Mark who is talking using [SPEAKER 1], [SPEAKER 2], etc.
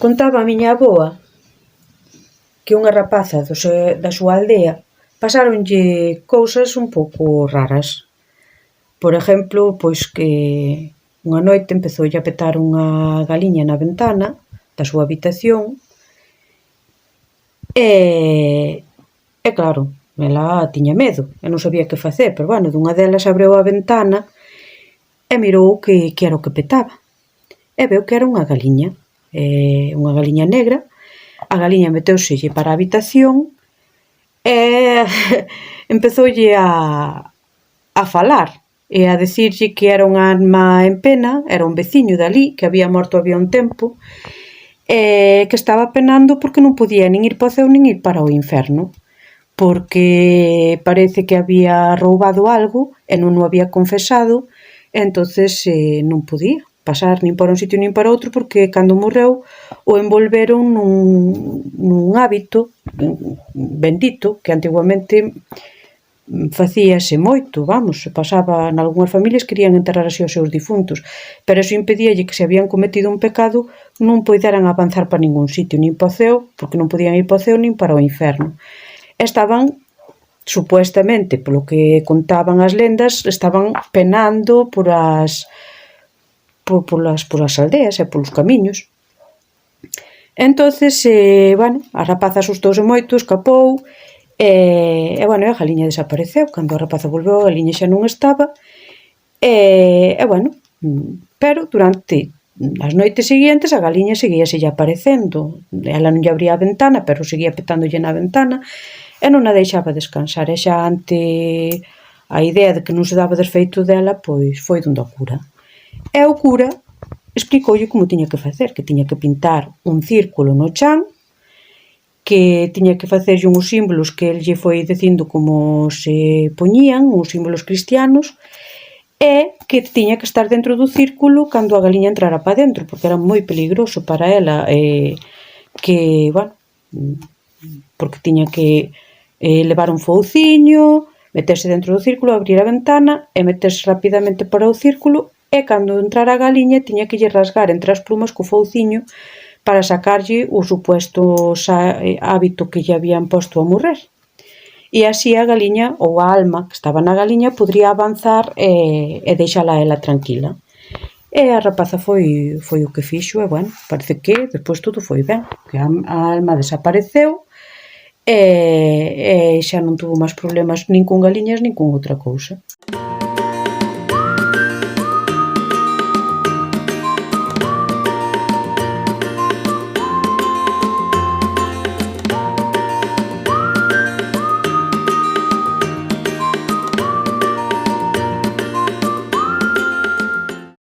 [SPEAKER 1] Contaba a miña avoa que unha rapaza da súa aldea pasáronlle cousas un pouco raras. Por exemplo, pois que unha noite empezoulle a petar unha galiña na ventana da súa habitación e claro, ela tiña medo e non sabía que facer, pero bueno, dunha delas abriu a ventana e mirou que era o que petaba. E veu que era unha galiña negra. A galiña meteuselle para a habitación e empezoulle a falar e a dicirlle que era unha alma en pena, era un veciño dali que había morto había un tempo e que estaba penando porque non podía nin ir para o ceo nin ir para o inferno, porque parece que había roubado algo e non o había confesado e entonces non podía pasar nin para un sitio nin para outro porque cando morreu o envolveron nun hábito bendito que antiguamente facíase moito, vamos, pasaba nalgúnas familias querían enterrar así os seus difuntos, pero eso impedíalle que se habían cometido un pecado non poideran avanzar para ningún sitio, nin para o ceo, porque non podían ir para o ceo nin para o inferno. Estaban, supuestamente, polo que contaban as lendas, estaban penando polas aldeas e polos camiños. Entonces, bueno, a rapaza asustouse moito, escapou e bueno, a galiña desapareceu. Cando a rapaza volveu, a galiña xa non estaba e bueno, pero durante as noites seguintes a galiña seguíaselle aparecendo. Ela non lle abría a ventana, pero seguía petándolle na ventana e non a deixaba descansar. E xa ante a idea de que non se daba desfeito dela, pois foi donde o cura. E o cura explicoulle como tiña que facer, que tiña que pintar un círculo no chan, que tiña que facerlle uns símbolos que el lle foi dicindo como se poñían, uns símbolos cristianos, e que tiña que estar dentro do círculo cando a galiña entrara para dentro, porque era moi peligroso para ela, que, bueno, porque tiña que levar un fouciño, meterse dentro do círculo, abrir a ventana e meterse rapidamente para o círculo e cando entrara a galiña tiña que lle rasgar entre as plumas co fouciño para sacarlle o suposto hábito que lle habían posto a morrer. E así a galiña, ou a alma que estaba na galiña, podría avanzar e deixala a ela tranquila. E a rapaza foi o que fixo e, bueno, parece que despois todo foi ben, que a alma desapareceu e xa non tuvo máis problemas nin con galiñas nin con outra cousa.